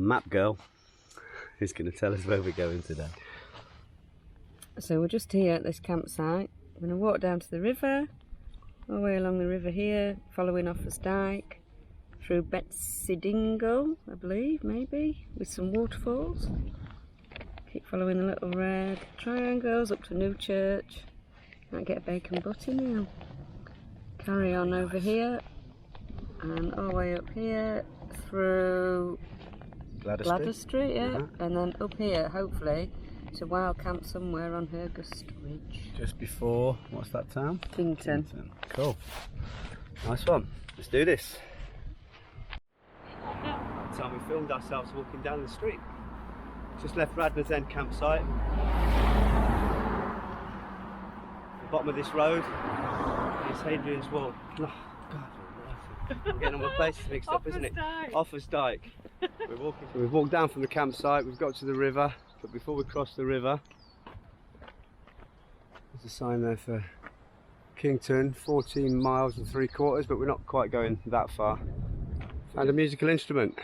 map girl who's going to tell us where we're going today. So we're just here at this campsite. We're going to walk down to the river, all the way along the river here, following Offa's Dyke, through Betsidingo, I believe, maybe, with some waterfalls. Keep following the little red triangles up to New Church. Might get a bacon butty now. Carry on over here, and all the way up here, through Gladys Street, yeah, and then up here, hopefully, to a wild camp somewhere on Hergust Ridge. Just before, what's that town? Kington. Cool. Nice one. Let's do this. That time we filmed ourselves walking down the street. Just left Radnor's End campsite. The bottom of this road is Hadrian's Wall. Oh, God. I'm getting all my places mixed up, isn't it? Offa's Dyke. We're walking. So we've walked down from the campsite, we've got to the river, but before we cross the river, there's a sign there for Kington, 14 miles and 3/4, but we're not quite going that far. And a musical instrument.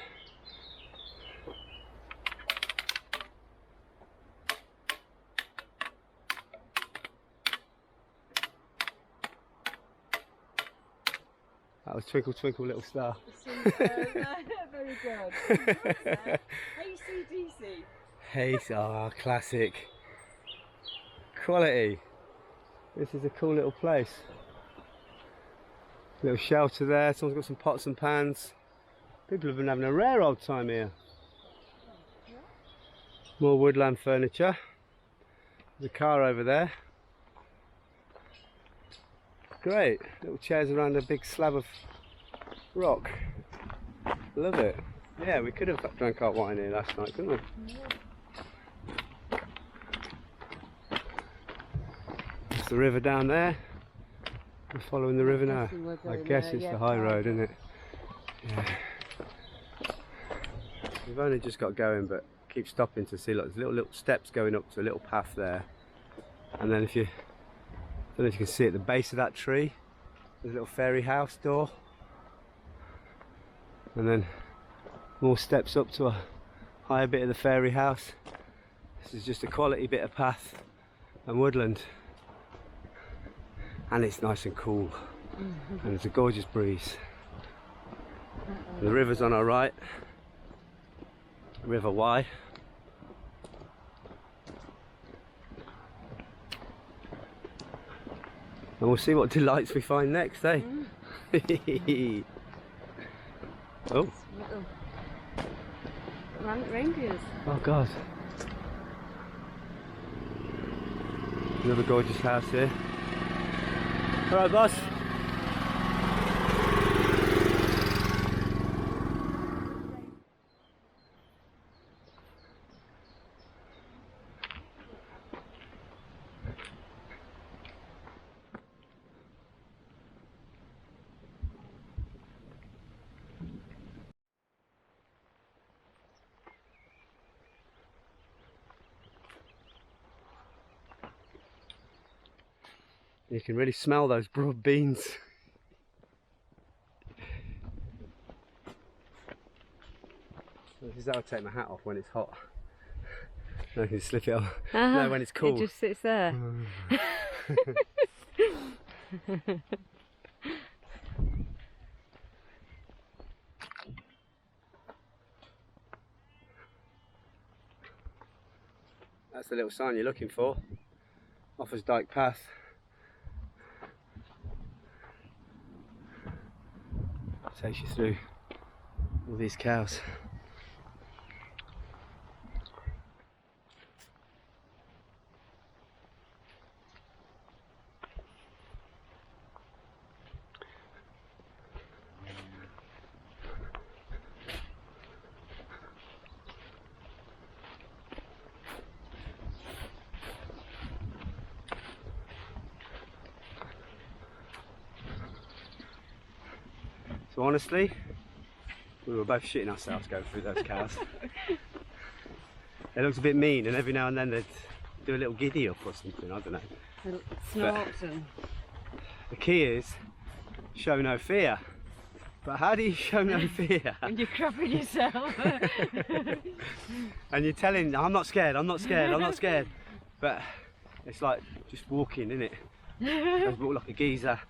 That was Twinkle Twinkle Little Star. Very good. AC/DC. Hey, classic. Quality. This is a cool little place. Little shelter there, someone's got some pots and pans. People have been having a rare old time here. More woodland furniture. There's a car over there. Great, little chairs around a big slab of rock. Love it. Yeah, we could have drank our wine here last night, couldn't we? It's the river down there. We're following the river now. I guess it's the high road, isn't it? Yeah. We've only just got going, but keep stopping to see. Look, there's little steps going up to a little path there, and then if you, I don't know if you can see at the base of that tree, there's a little fairy house door, and then more steps up to a higher bit of the fairy house. This is just a quality bit of path and woodland, and it's nice and cool, and it's a gorgeous breeze. And the river's on our right, River Wye. And we'll see what delights we find next, eh? Oh. Reindeers. Oh God. Another gorgeous house here. Alright, boss. You can really smell those broad beans. This is how I take my hat off when it's hot. No, I can slip it off. No, when it's cool. It just sits there. That's the little sign you're looking for. Offa's Dyke Path. Takes you through all these cows. So honestly, we were both shitting ourselves going through those cows. It looks a bit mean, and every now and then they'd do a little giddy up or something, I don't know. Snorts and... The key is show no fear. But how do you show no fear? When you're crapping yourself. And you're telling, I'm not scared, I'm not scared, I'm not scared. But it's like just walking, isn't it? You walk like a geezer.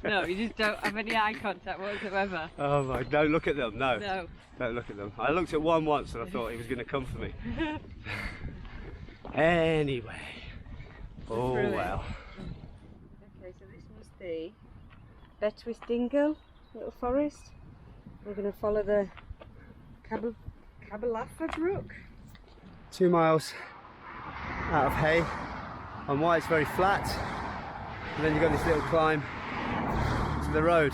No, you just don't have any eye contact whatsoever. Oh my, don't look at them, no. No. Don't look at them. I looked at one once and I thought he was going to come for me. Anyway. Oh well. Okay, so this was the Betwist Dingle little forest. We're going to follow the Cabalafa Brook. 2 miles out of hay, and why it's very flat, and then you've got this little climb to the road.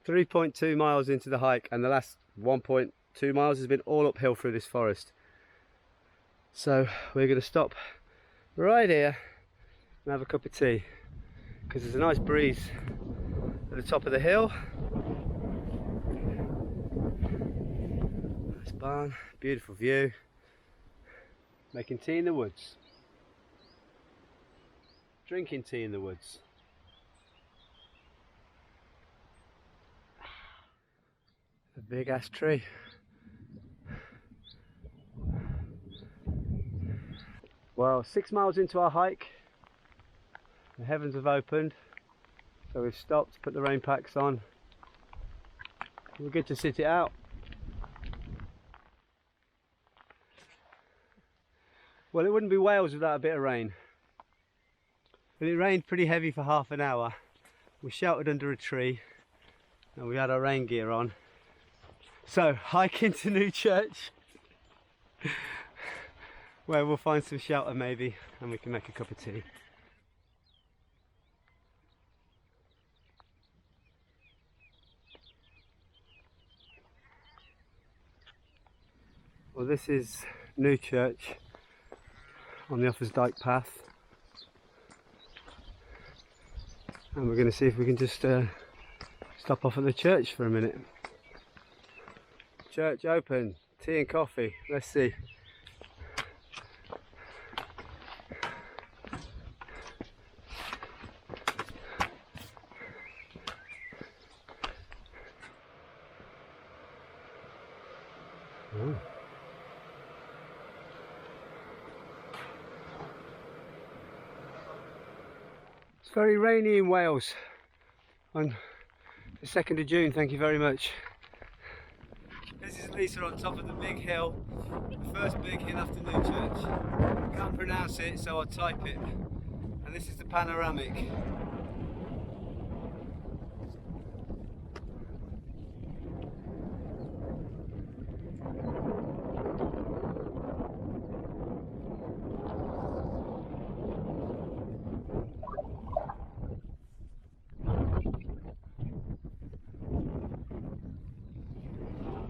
3.2 miles into the hike, and the last 1.2 miles has been all uphill through this forest. So we're going to stop right here and have a cup of tea, because there's a nice breeze at the top of the hill. Nice barn, beautiful view. Making tea in the woods. Drinking tea in the woods. A big ass tree. Well, 6 miles into our hike, the heavens have opened, so we've stopped, put the rain packs on. We're good to sit it out. Well, it wouldn't be Wales without a bit of rain. But it rained pretty heavy for half an hour. We sheltered under a tree and we had our rain gear on. So, hiking to New Church, where we'll find some shelter maybe and we can make a cup of tea. Well, this is New Church on the Offa's Dyke path, and we're going to see if we can just stop off at the church for a minute. Church open, tea and coffee, let's see. Oh. It's very rainy in Wales on the 2nd of June, thank you very much. This is Lisa on top of the big hill, the first big hill after New Church. I can't pronounce it, so I'll type it. And this is the panoramic.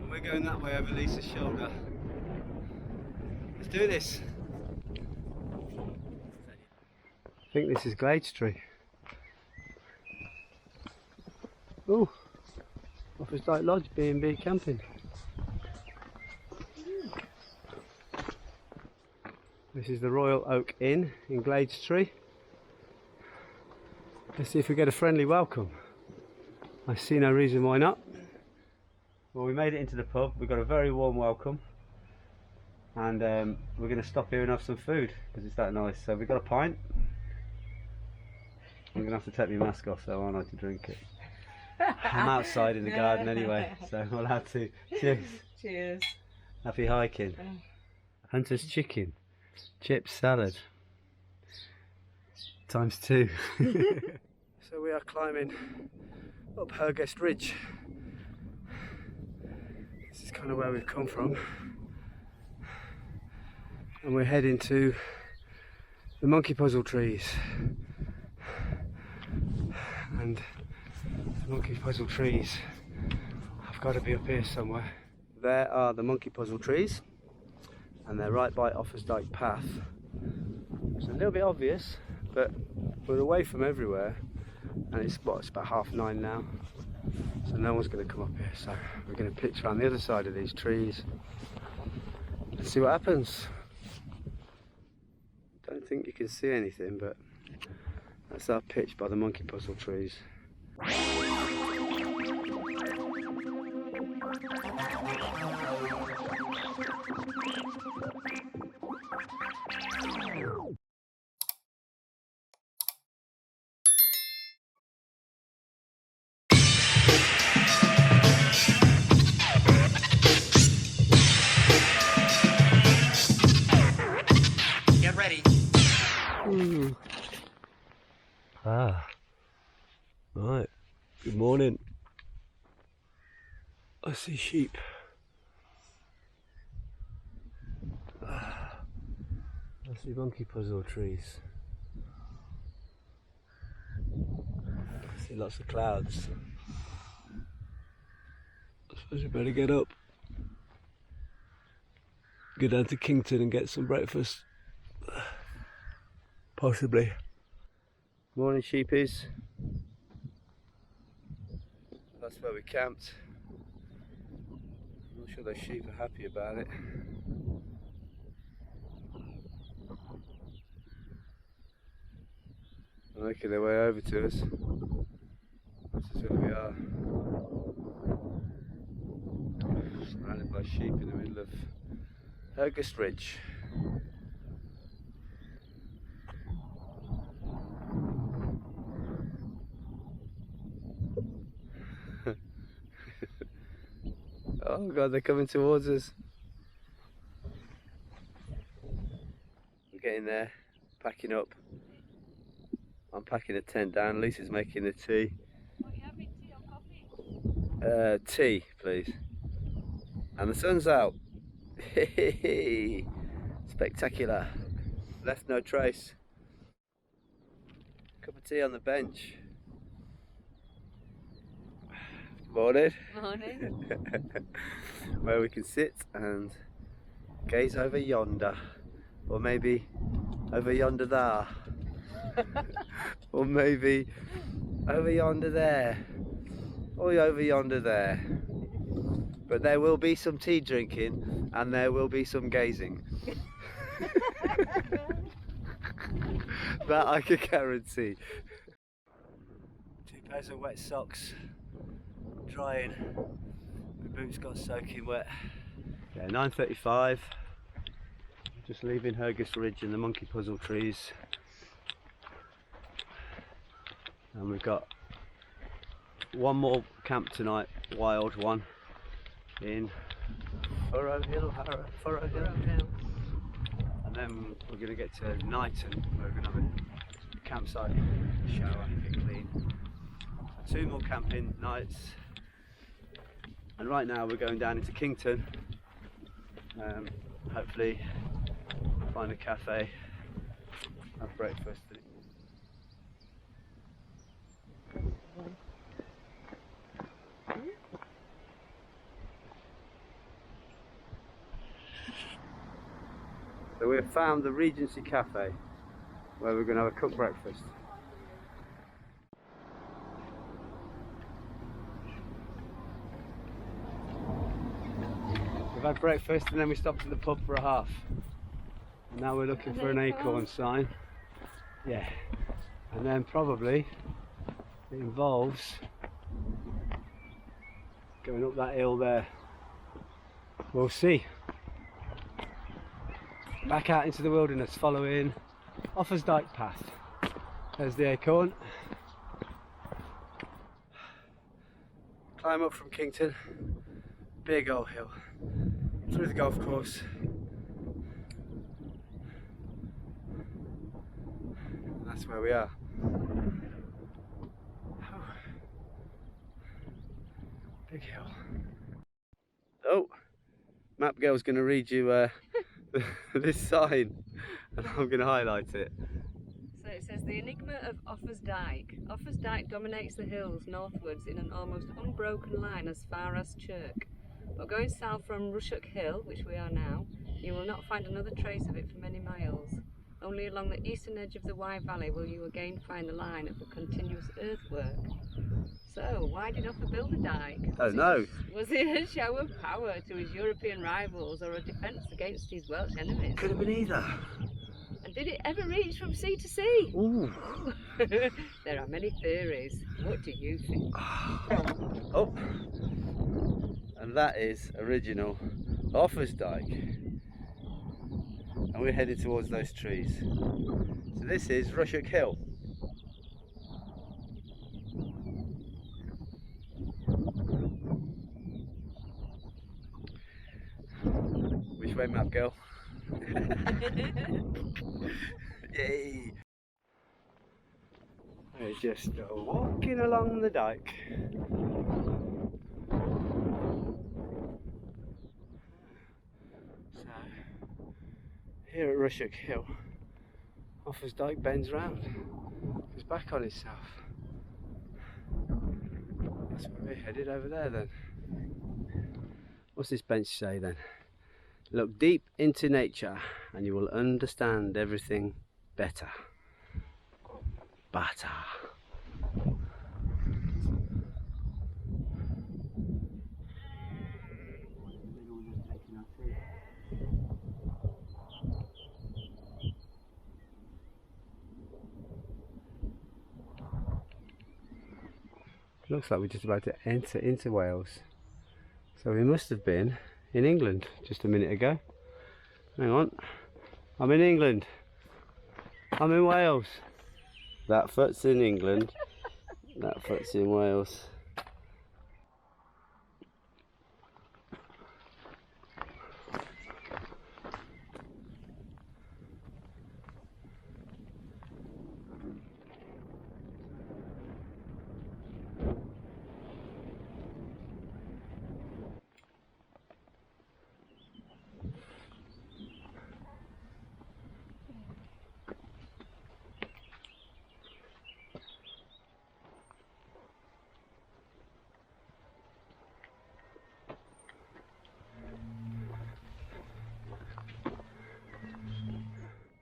We're going that way over Lisa's shoulder. Let's do this. I think this is Glades Tree. Oh, Offa's Dyke Lodge, B&B camping. This is the Royal Oak Inn in Glades Tree. Let's see if we get a friendly welcome. I see no reason why not. Well, we made it into the pub, we got a very warm welcome, and we're going to stop here and have some food because it's that nice. So we've got a pint. I'm going to have to take my mask off so I like to drink it. I'm outside in the garden anyway, so I'm allowed to. Cheers. Cheers. Happy hiking. Hunter's chicken, chips, salad, ×2. So we are climbing up Hergest Ridge. This is kind of where we've come from, and we're heading to the monkey puzzle trees. And the monkey puzzle trees have got to be up here somewhere. There are the monkey puzzle trees, and they're right by Offa's Dyke path. It's a little bit obvious, but we're away from everywhere, and it's about 9:30 now. So no one's going to come up here, so we're going to pitch around the other side of these trees and see what happens. Don't think you can see anything, but that's our pitch by the monkey puzzle trees. Get ready. Right. Good morning. I see sheep. I see monkey puzzle trees. I see lots of clouds. I suppose we better get up. Go down to Kington and get some breakfast. Possibly. Morning sheepies. That's where we camped. I'm not sure those sheep are happy about it. They're making their way over to us. This is where we are. Surrounded by sheep in the middle of August Ridge. Oh God, they're coming towards us. We're getting there, packing up. I'm packing a tent down, Lisa's making the tea. What are you having, tea or coffee? Tea, please. And the sun's out. Spectacular. Left no trace. Cup of tea on the bench. Morning. Morning. Where we can sit and gaze over yonder, or maybe over yonder there, or maybe over yonder there, or over yonder there. But there will be some tea drinking and there will be some gazing. That I can guarantee. 2 pairs of wet socks. Drying. My boots got soaking wet. Yeah, 9:35. Just leaving August Ridge and the monkey puzzle trees. And we've got one more camp tonight, wild one, in Furrow Hill. And then we're going to get to Knighton, where we're going to have a campsite, shower, get clean. 2 more camping nights. And right now we're going down into Kington. Hopefully find a cafe, have breakfast. So we have found the Regency Cafe, where we're going to have a cooked breakfast. We've had breakfast and then we stopped at the pub for a half. And now we're looking for an acorn sign. Yeah. And then probably it involves going up that hill there. We'll see. Back out into the wilderness, following Offa's Dyke path. There's the acorn. Climb up from Kington. Big old hill. Through the golf course. That's where we are. Big hill. Oh, Map Girl's going to read you this sign, and I'm going to highlight it. So it says, the enigma of Offa's Dyke. Offa's Dyke dominates the hills northwards in an almost unbroken line as far as Chirk. But going south from Rushock Hill, which we are now, you will not find another trace of it for many miles. Only along the eastern edge of the Wye Valley will you again find the line of the continuous earthwork. So, why did Offa build a dyke? Oh no! Was it a show of power to his European rivals or a defence against his Welsh enemies? Could have been either. And did it ever reach from sea to sea? Ooh. There are many theories. What do you think? Oh! and that is original Offa's Dyke, and we're headed towards those trees. So this is Rushock Hill. Which way map, girl? Yay! We're just walking along the dyke. So, here at Rushock Hill, Offa's Dyke bends round, goes back on itself. That's where we're headed over there then. What's this bench say then? Look deep into nature and you will understand everything better. Better. Looks like we're just about to enter into Wales. So we must have been in England just a minute ago. Hang on. I'm in England. I'm in Wales. That foot's in England. That foot's in Wales.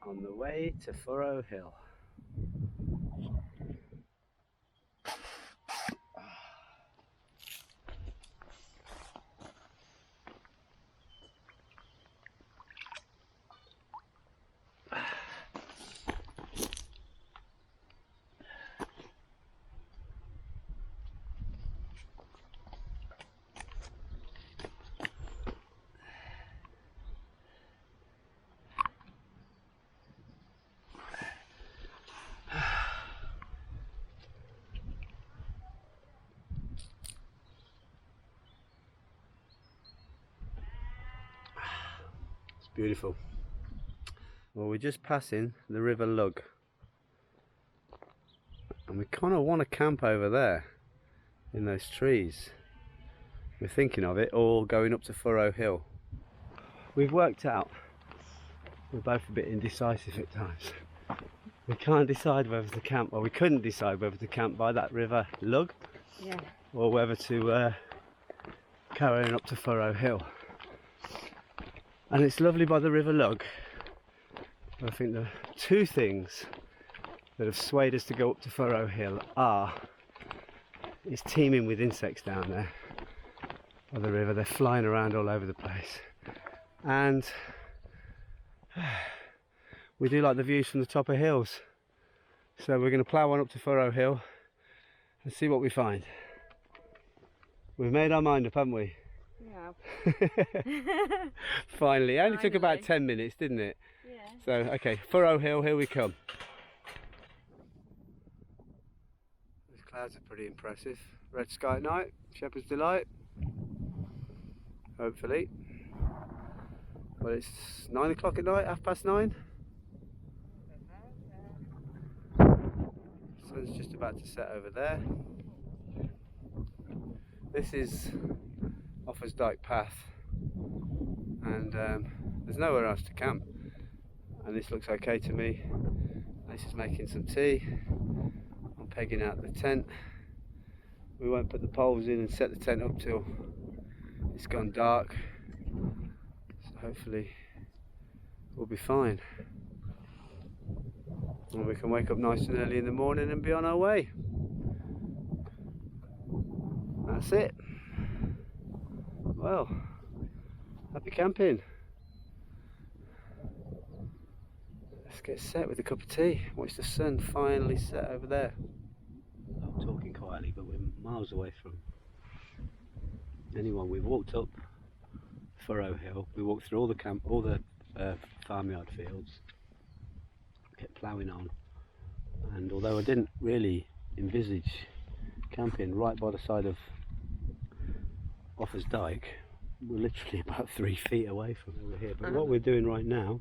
On the way to Furrow Hill. Beautiful. Well, we're just passing the River Lug and we kind of want to camp over there in those trees. We're thinking of it all going up to Furrow Hill. We've worked out we're both a bit indecisive at times. We can't decide whether to camp, or we couldn't decide whether to camp by that River Lug, Yeah. or whether to carry on up to Furrow Hill. And it's lovely by the River Lug. I think the two things that have swayed us to go up to Furrow Hill are, it's teeming with insects down there by the river. They're flying around all over the place. And we do like the views from the top of hills. So we're going to plough on up to Furrow Hill and see what we find. We've made our mind up, haven't we? Yeah. Finally. It only took about Finally. 10 minutes, didn't it? Yeah. So, okay, Furrow Hill, here we come. These clouds are pretty impressive. Red sky at night, Shepherd's Delight. Hopefully. Well, it's 9 o'clock at night, 9:30. Sun's just about to set over there. This is Offa's Dyke path, and there's nowhere else to camp, and this looks okay to me. This is making some tea. I'm pegging out the tent. We won't put the poles in and set the tent up till it's gone dark, so hopefully we'll be fine, and we can wake up nice and early in the morning and be on our way. That's it. Well, happy camping. Let's get set with a cup of tea. Watch the sun finally set over there. I'm talking quietly, but we're miles away from anyone. We've walked up Furrow Hill, we walked through all the farmyard fields, kept ploughing on, and although I didn't really envisage camping right by the side of Offa's Dyke, we're literally about 3 feet away from over here. But what we're doing right now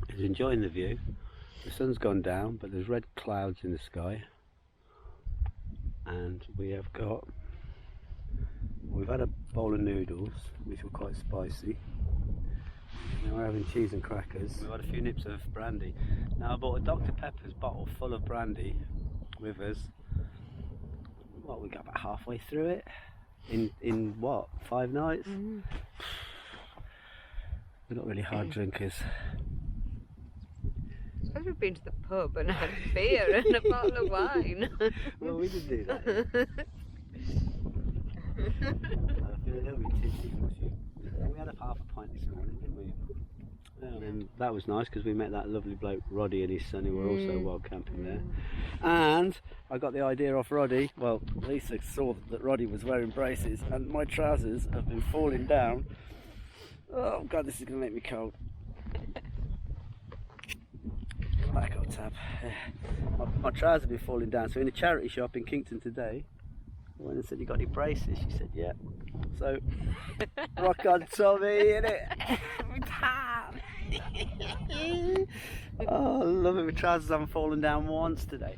is enjoying the view. The sun's gone down, but there's red clouds in the sky, and we've had a bowl of noodles which were quite spicy. Now we're having cheese and crackers. We've had a few nips of brandy. Now I bought a Dr. Pepper's bottle full of brandy with us. What, we got about halfway through it in what, 5 nights? We're not really hard drinkers. I suppose we've been to the pub and had beer and a bottle of wine. Well, we did do that. I feel a little bit tipsy from a few. We had a half a pint this morning, didn't we? And that was nice because we met that lovely bloke Roddy and his son, who were also wild camping there. And I got the idea off Roddy. Well, Lisa saw that Roddy was wearing braces, and my trousers have been falling down. Oh God, this is going to make me cold. Back up tab. My trousers have been falling down. So in a charity shop in Kington today, I went and said, "You got any braces?" She said, "Yeah." So, rock on, Tommy, innit? Oh, I love it. My trousers haven't fallen down once today.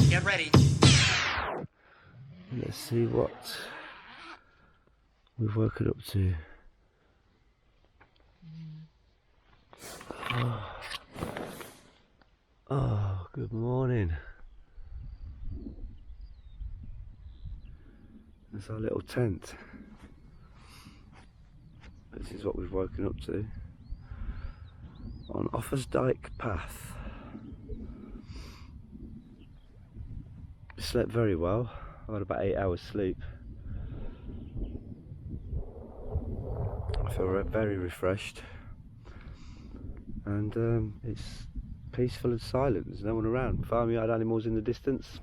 Get ready. Let's see what we've woken up to. Oh, good morning. That's our little tent. This is what we've woken up to on Offa's Dyke path. Slept very well. I had about 8 hours sleep. I feel very refreshed, and it's peaceful and silent. There's no one around. Farmyard animals in the distance.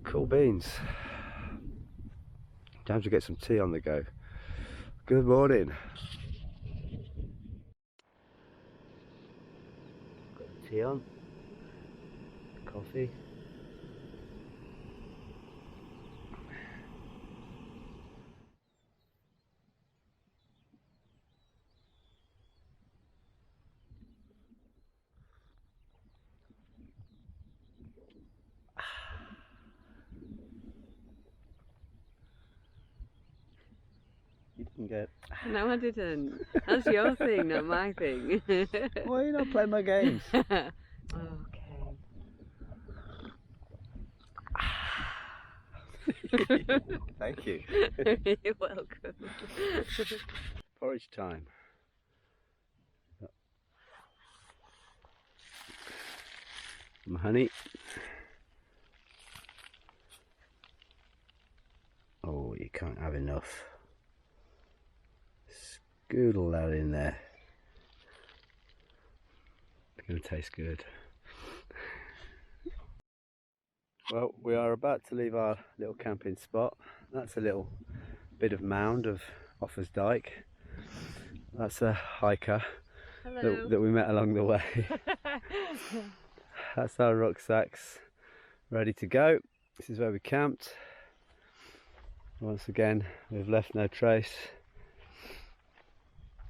Cool beans. Time to get some tea on the go. Good morning. Got the tea on. Coffee. You didn't get... No, I didn't. That's your thing, not my thing. Why are you not playing my games? Okay. Thank you. You're welcome. Porridge time. Some honey. Oh, you can't have enough. Scoodle that in there. It's going to taste good. Well, we are about to leave our little camping spot. That's a little bit of mound of Offa's Dyke. That's a hiker that we met along the way. That's our rucksacks ready to go. This is where we camped. Once again, we've left no trace.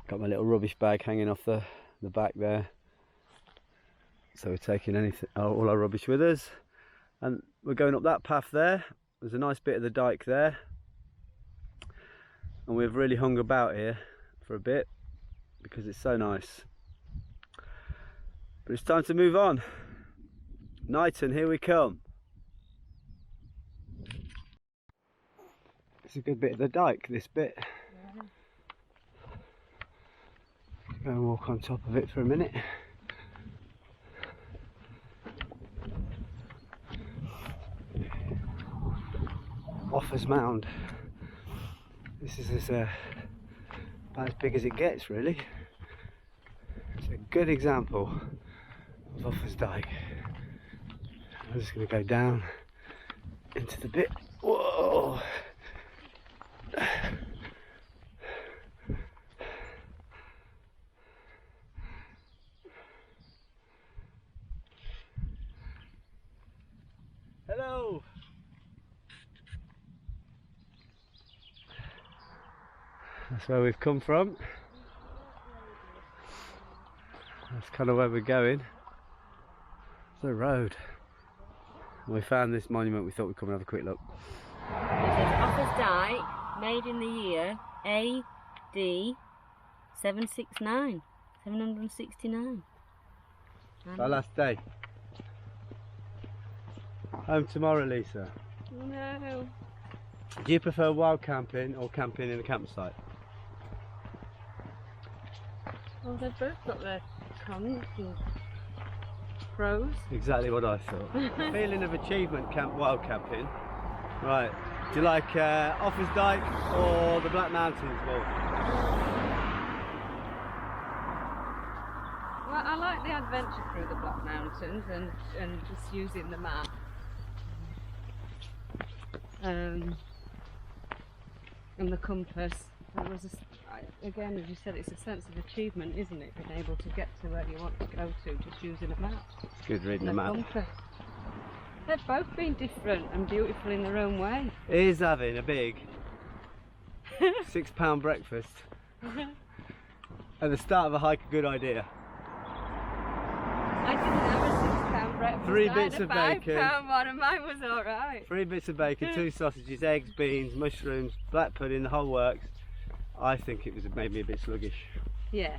Got my little rubbish bag hanging off the back there. So we're taking all our rubbish with us. And we're going up that path there. There's a nice bit of the dyke there. And we've really hung about here for a bit because it's so nice. But it's time to move on. Knighton, here we come. It's a good bit of the dyke, this bit. Go and walk on top of it for a minute. Offa's Mound. This is about as big as it gets, really. It's a good example of Offa's Dyke. I'm just going to go down into the bit. Whoa! Hello! That's where we've come from. That's kind of where we're going. It's a road. We found this monument, we thought we'd come and have a quick look. It says Offa's Dyke, made in the year AD 769. 769. Our last day. Home tomorrow, Lisa. No. Do you prefer wild camping or camping in a campsite? Well, they've both got their cons and pros. Exactly what I thought. Feeling of achievement wild camping. Right. Do you like Offa's Dyke or the Black Mountains? Well, I like the adventure through the Black Mountains and just using the map. And the compass. It was again, as you said, it's a sense of achievement, isn't it? Being able to get to where you want to go to just using a map. it's good reading the map. Compass. They've both been different and beautiful in their own way. Is having a big £6 breakfast at the start of a hike a good idea? I didn't have a £6 breakfast. 3 I bits had of a bacon. £5 one and mine was alright. 3 bits of bacon, 2 sausages, eggs, beans, mushrooms, black pudding, the whole works. I think it was maybe a bit sluggish. Yeah.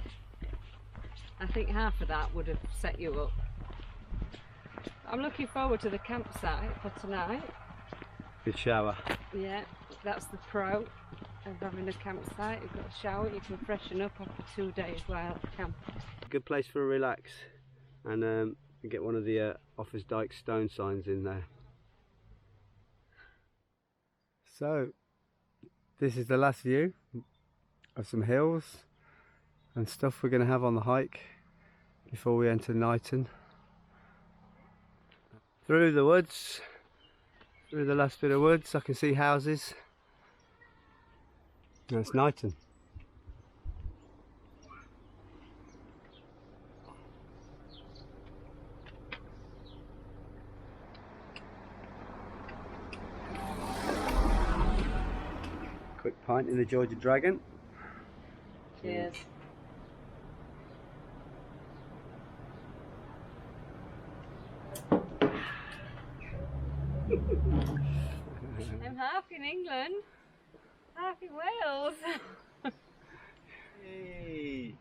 I think half of that would have set you up. I'm looking forward to the campsite for tonight. Good shower. Yeah, that's the pro of having a campsite. You've got a shower, you can freshen up after 2 days while at camp. Good place for a relax, and get one of the Offa's Dyke stone signs in there. So this is the last view of some hills and stuff we're going to have on the hike before we enter Kington. Through the woods, through the last bit of woods, I can see houses. That's Kington. Quick pint in the Georgia Dragon. Cheers. I'm half in England, half in Wales. Hey,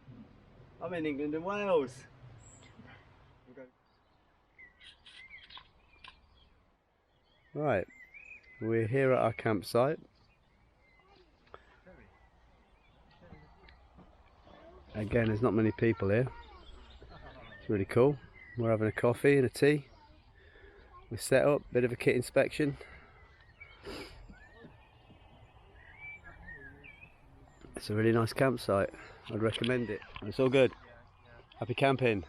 I'm in England and Wales. Right, we're here at our campsite. Again, there's not many people here. It's really cool. We're having a coffee and a tea. We're set up, bit of a kit inspection. It's a really nice campsite. I'd recommend it. It's all good. Happy camping.